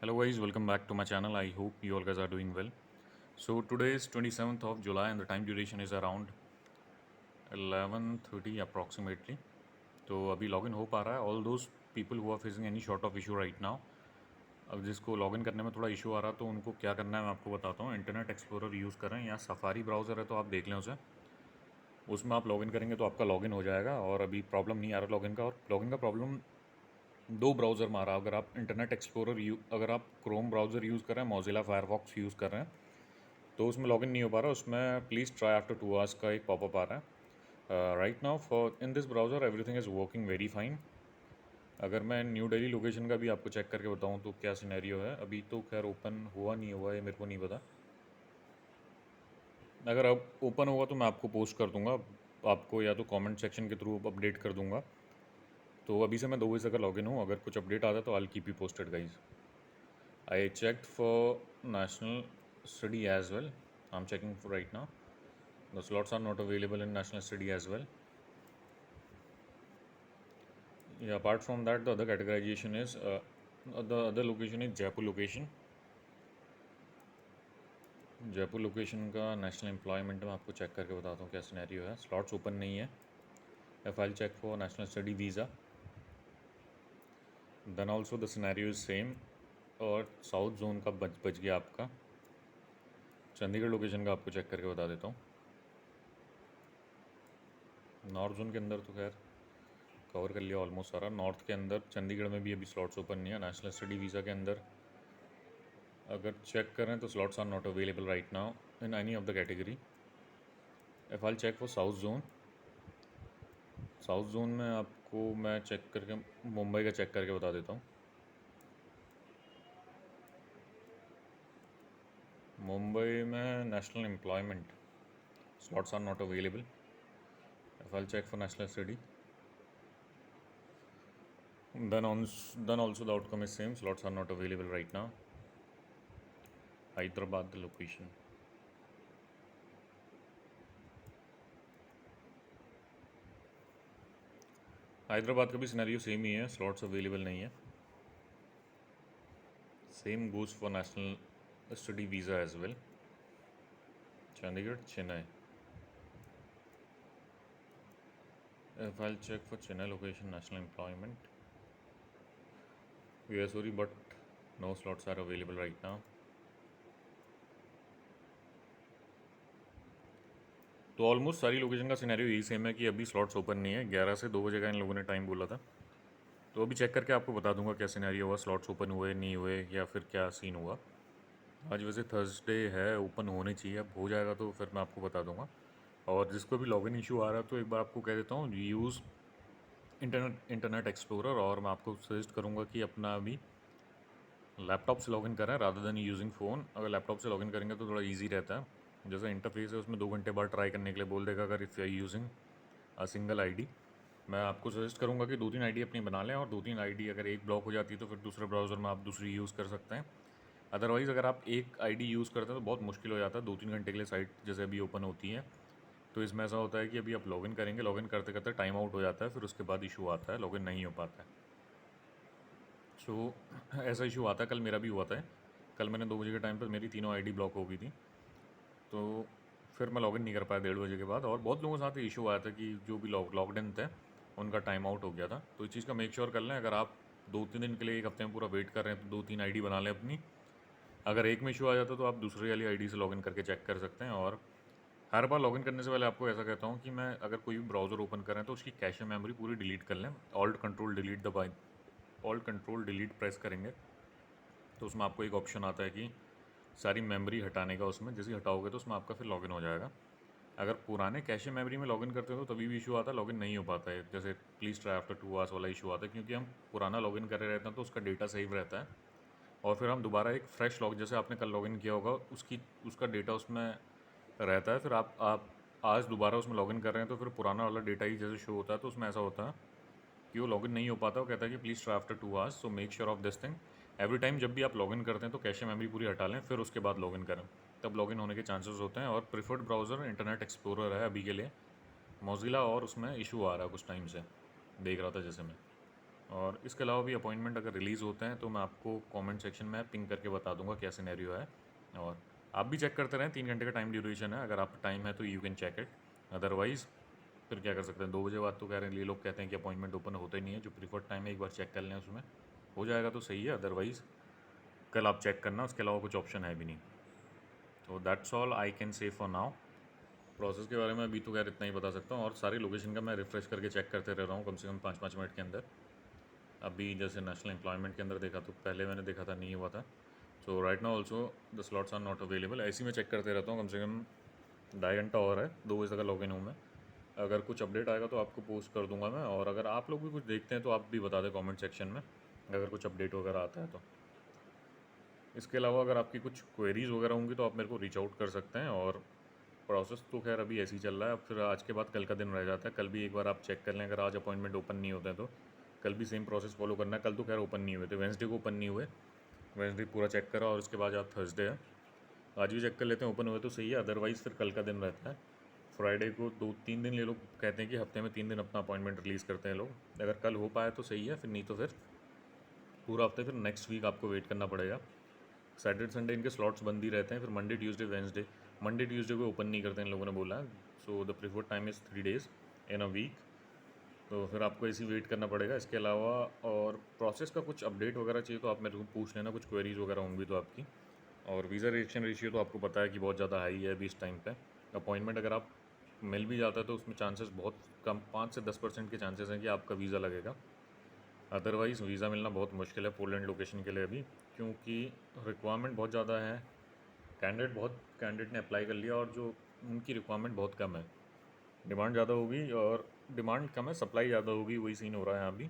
Hello guys, welcome back to my channel. I hope you all guys are doing well. So today is 27th of July and the time duration is around 11:30 approximately. तो अभी login हो पा रहा है. All those people who are facing any short of issue right now, अब जिसको login करने में थोड़ा इशू आ रहा है तो उनको क्या करना है मैं आपको बताता हूँ. इंटरनेट एक्सप्लोरर यूज़ करें या सफारी ब्राउज़र है तो आप देख लें उसे. उसमें आप लॉगिन करेंगे तो आपका लॉगिन हो जाएगा और अभी प्रॉब्लम नहीं आ रहा लॉगिन का. और लॉगिन का प्रॉब्लम दो ब्राउज़र में आ रहा है. अगर आप इंटरनेट एक्सप्लोरर अगर आप क्रोम ब्राउज़र यूज़ कर रहे हैं, मोजिला फायरफॉक्स यूज़ कर रहे हैं तो उसमें लॉगिन नहीं हो पा रहा. उसमें प्लीज़ ट्राई आफ्टर 2 आवर्स का एक पॉपअप आ रहा है. Right now for in this browser everything is working very fine. अगर मैं न्यू दिल्ली लोकेशन का भी आपको चेक करके बताऊं तो क्या सिनेरियो है. अभी तो खैर ओपन हुआ नहीं हुआ है मेरे को नहीं पता. अगर अब ओपन होगा तो मैं आपको पोस्ट कर दूंगा, आपको या तो कमेंट सेक्शन के थ्रू अपडेट कर दूंगा. तो अभी से मैं 2 बजे तक लॉगिन हूँ. अगर कुछ अपडेट आता है तो I keep you posted guys. I checked for national study as well. I am checking for right now. The slots are not available in national study as well. Yeah, apart from that, the other categorization is the other location is Jaipur location. Jaipur location का national employment में आपको check करके बताता हूँ क्या scenario है. Slots open नहीं है. If I check for national study visa. Then also the scenario is same. और साउथ जोन का बच गया आपका. चंडीगढ़ लोकेशन का आपको चेक करके बता देता हूँ. नॉर्थ जोन के अंदर तो खैर कवर कर लिया ऑलमोस्ट सारा. नॉर्थ के अंदर चंडीगढ़ में भी अभी स्लॉट्स ओपन नहीं है. नेशनल स्टडी वीज़ा के अंदर अगर चेक करें तो slots are not available right now in any of the category. If I check for south zone, south zone में आपको मैं चेक करके मुंबई का चेक करके बता देता हूँ. मुंबई में national employment slots are not available. If I check for national study, then also the outcome is same. Slots are not available right now. Hyderabad the location. Hyderabad का भी सिनेरियो सेम ही है. स्लॉट्स अवेलेबल नहीं है. Same goes for national study visa as well. Chandigarh, Chennai. If I'll check for Chennai location national employment, we are sorry but no slots are available right now. तो almost सारी location का scenario यही same है कि अभी slots open नहीं है. 11 से 2 बजे का इन लोगों ने टाइम बोला था. तो अभी चेक करके आपको बता दूंगा क्या सिनेरियो हुआ. स्लॉट्स ओपन हुए नहीं हुए या फिर क्या सीन हुआ. आज वैसे थर्सडे है, ओपन होने चाहिए. अब हो जाएगा तो फिर मैं आपको बता दूंगा. और जिसको भी लॉगिन इशू आ रहा है तो एक बार आपको कह देता हूँ यूज़ इंटरनेट एक्सप्लोरर. और मैं आपको सजेस्ट करूँगा कि अपना अभी लैपटॉप से लॉगिन करें रादर देन यूजिंग फ़ोन. अगर लैपटॉप से लॉगिन करेंगे तो थोड़ा इजी रहता है. जैसा इंटरफेस है उसमें 2 घंटे बाद ट्राई करने के लिए बोल देगा अगर if you using a single ID. मैं आपको सजेस्ट करूँगा कि 2-3 आईडी अपनी बना लें. और 2-3 आईडी अगर एक ब्लॉक हो जाती है तो फिर दूसरे ब्राउज़र में आप दूसरी यूज़ कर सकते हैं. अदरवाइज़ अगर आप एक आईडी यूज़ करते हैं तो बहुत मुश्किल हो जाता है. 2-3 घंटे के लिए साइट जैसे अभी ओपन होती है तो इसमें ऐसा होता है कि अभी आप लॉगिन करेंगे, लॉगिन करते करते टाइम आउट हो जाता है, फिर उसके बाद इशू आता है, लॉगिन नहीं हो पाता है. सो ऐसा इशू आता है. कल मेरा भी हुआ था. कल मैंने 2 बजे के टाइम पर मेरी तीनों आईडी ब्लॉक हो गई थी. तो फिर मैं लॉगिन नहीं कर पाया 1:30 बजे के बाद. और बहुत लोगों के साथ इशू आया था कि जो भी लॉकड इन थे उनका टाइम आउट हो गया था. तो इस चीज़ का मेक श्योर कर लें. अगर आप 2-3 दिन के लिए, एक हफ्ते में पूरा वेट कर रहे हैं तो 2-3 आईडी बना लें अपनी. अगर एक में इशू आ जाता है तो आप दूसरी वाली आईडी से लॉगिन करके चेक कर सकते हैं. और हर बार लॉगिन करने से पहले आपको ऐसा कहता हूँ कि मैं अगर कोई भी ब्राउज़र ओपन करें तो उसकी कैश मेमोरी पूरी डिलीट कर लें. ऑल्ट कंट्रोल डिलीट दबाएं. ऑल्ट कंट्रोल डिलीट प्रेस करेंगे तो उसमें आपको एक ऑप्शन आता है कि सारी मेमोरी हटाने का. उसमें जैसे ही हटाओगे तो उसमें आपका फिर लॉगिन हो जाएगा. अगर पुराने कैशे मेमोरी में लॉगिन करते हो तो तभी भी इशू आता है, लॉगिन नहीं हो पाता है. जैसे प्लीज़ ट्राई आफ्टर 2 आवर्स वाला इशू आता है क्योंकि हम पुराना लॉगिन कर रहे रहते हैं तो उसका डेटा सेव रहता है. और फिर हम दोबारा एक फ्रेश लॉग, जैसे आपने कल लॉगिन किया होगा उसका डेटा उसमें रहता है. फिर आप आज दोबारा उसमें लॉगिन कर रहे हैं तो फिर पुराना वाला डेटा ही जैसे शो होता है. तो उसमें ऐसा होता है कि वो लॉगिन नहीं हो पाता. वो कहता है कि please try after 2 hours. So make sure of this thing. Every time जब भी आप लॉगिन करते हैं तो कैशे मेमोरी पूरी हटा लें, फिर उसके बाद लॉगिन करें. तब लॉगिन होने के चांसेस होते हैं. और प्रिफर्ड ब्राउज़र इंटरनेट एक्सप्लोरर है अभी के लिए, मोजिला. और उसमें इशू आ रहा है कुछ टाइम से, देख रहा था जैसे मैं. और इसके अलावा भी अपॉइंटमेंट अगर रिलीज़ होते हैं तो मैं आपको कमेंट सेक्शन में पिंग करके बता दूंगा क्या सिनेरियो है। और आप भी चेक करते रहें, 3 घंटे का टाइम ड्यूरेशन है, अगर आप टाइम है तो you can check it. Otherwise फिर क्या कर सकते हैं, 2 बजे बाद तो कह रहे हैं, ये लोग कहते हैं कि अपॉइंटमेंट ओपन होते नहीं है, जो प्रीफर्ड टाइम है एक बार चेक कर लें, उसमें हो जाएगा तो सही है, अदरवाइज़ कल आप चेक करना, उसके अलावा कुछ ऑप्शन है भी नहीं। तो that's all I can say for now. Process के बारे में अभी तो खैर इतना ही बता सकता हूँ, और सारी लोकेशन का मैं रिफ़्रेश करके चेक करते रह रहा हूँ कम से कम 5-5 मिनट के अंदर। अभी जैसे नेशनल एम्प्लॉयमेंट के अंदर देखा तो पहले मैंने देखा था नहीं हुआ था। So right now also the slots are not available. ऐसे ही मैं चेक करते रहता हूँ, कम से कम 2.5 घंटा और है, 2 बजे तक का लॉग इन हूँ मैं। अगर कुछ अपडेट आएगा तो आपको पोस्ट कर दूंगा मैं, और अगर आप लोग भी कुछ देखते हैं तो आप भी बता दें कमेंट सेक्शन में अगर कुछ अपडेट वगैरह आता है तो। इसके अलावा अगर आपकी कुछ क्वेरीज़ वगैरह होंगी तो आप मेरे को रीच आउट कर सकते हैं। और प्रोसेस तो खैर अभी ऐसे ही चल रहा है, अब फिर आज के बाद कल का दिन रह जाता है, कल भी एक बार आप चेक कर लें, अगर आज अपॉइंटमेंट ओपन नहीं होते हैं तो कल भी सेम प्रोसेस फॉलो करना है। कल तो खैर ओपन नहीं हुए थे, वेंसडे को ओपन नहीं हुए, वेंसडे पूरा चेक करा, और उसके बाद आज थर्सडे है, आज भी चेक कर लेते हैं, ओपन हुए तो सही है, अदरवाइज़ फिर कल का दिन रहता है। फ्राइडे को 2-3 दिन ये लोग कहते हैं कि हफ्ते में 3 दिन अपना अपॉइंटमेंट रिलीज़ करते हैं लोग, अगर कल हो पाए तो सही है, फिर नहीं तो फिर पूरा हफ्ते फिर नेक्स्ट वीक आपको वेट करना पड़ेगा। सैटरडे संडे इनके स्लॉट्स बंद ही रहते हैं, फिर Monday Tuesday Wednesday, Monday Tuesday को ओपन नहीं करते इन लोगों ने बोला है। So the preferred time is 3 days in a week. तो फिर आपको ऐसे ही वेट करना पड़ेगा। इसके अलावा और प्रोसेस का कुछ अपडेट वगैरह चाहिए तो आप मेरे को पूछ लेना, कुछ क्वेरीज वगैरह होंगी तो आपकी। और वीज़ा रिजेक्शन रेशियो तो आपको पता है कि बहुत ज़्यादा हाई है अभी इस टाइम पे। अपॉइंटमेंट अगर आप मिल भी जाता है तो उसमें चांसेस बहुत कम, 5 से 10% के चांसेस हैं कि आपका वीज़ा लगेगा, अदरवाइज़ वीज़ा मिलना बहुत मुश्किल है पोलैंड लोकेशन के लिए अभी, क्योंकि रिक्वायरमेंट बहुत ज़्यादा है, कैंडिडेट ने अप्लाई कर लिया, और जो उनकी रिक्वायरमेंट बहुत कम है, डिमांड ज़्यादा होगी और डिमांड कम है, सप्लाई ज़्यादा होगी, वही सीन हो रहा है यहाँ भी।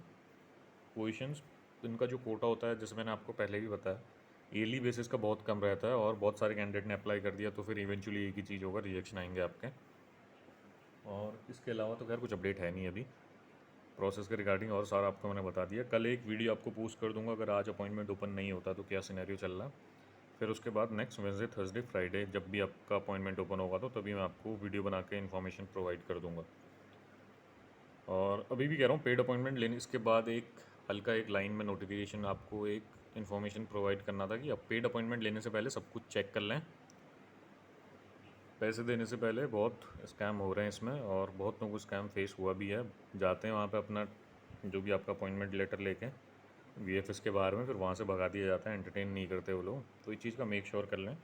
पोजीशंस इनका जो कोटा होता है, जैसे मैंने आपको पहले भी बताया, ईयरली बेसिस का बहुत कम रहता है, और बहुत सारे कैंडिडेट ने अप्लाई कर दिया तो फिर इवेंचुअली एक ही चीज़ होगा, रिजेक्शन आएंगे आपके। और इसके अलावा तो खैर कुछ अपडेट है नहीं अभी प्रोसेस के रिगार्डिंग, और सारा आपको मैंने बता दिया। कल एक वीडियो आपको पोस्ट कर दूंगा अगर आज अपॉइंटमेंट ओपन नहीं होता तो क्या सिनेरियो चल रहा है। फिर उसके बाद नेक्स्ट वेडनेसडे थर्सडे फ्राइडे जब भी आपका अपॉइंटमेंट ओपन होगा तो तभी मैं आपको वीडियो बना के इन्फॉर्मेशन प्रोवाइड कर दूंगा। और अभी भी कह रहा हूँ, पेड अपॉइंटमेंट लेने इसके बाद एक हल्का एक लाइन में नोटिफिकेशन आपको एक इन्फॉर्मेशन प्रोवाइड करना था कि अब पेड अपॉइंटमेंट लेने से पहले सब कुछ चेक कर लें। पैसे देने से पहले बहुत स्कैम हो रहे हैं इसमें, और बहुत लोगों को स्कैम फेस हुआ भी है। जाते हैं वहाँ पे अपना जो भी आपका अपॉइंटमेंट लेटर लेके वीएफएस के बाहर में, फिर वहाँ से भगा दिया जाता है, एंटरटेन नहीं करते वो लोग, तो इस चीज़ का मेक श्योर कर लें।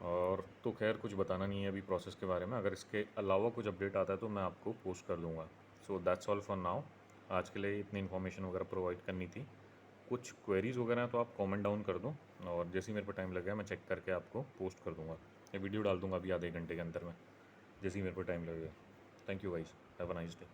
और तो खैर कुछ बताना नहीं है अभी प्रोसेस के बारे में, अगर इसके अलावा कुछ अपडेट आता है तो मैं आपको पोस्ट कर दूँगा। So that's all for now. आज के लिए इतनी इन्फॉर्मेशन वगैरह प्रोवाइड करनी थी। कुछ क्वेरीज़ वगैरह हैं तो आप कमेंट डाउन कर दो, और जैसे ही मेरे को टाइम लगेगा मैं चेक करके आपको पोस्ट कर दूँगा, ये वीडियो डाल दूँगा अभी आधे घंटे के अंदर में, जैसे ही मेरे को टाइम लगेगा। Thank you guys, have a nice day.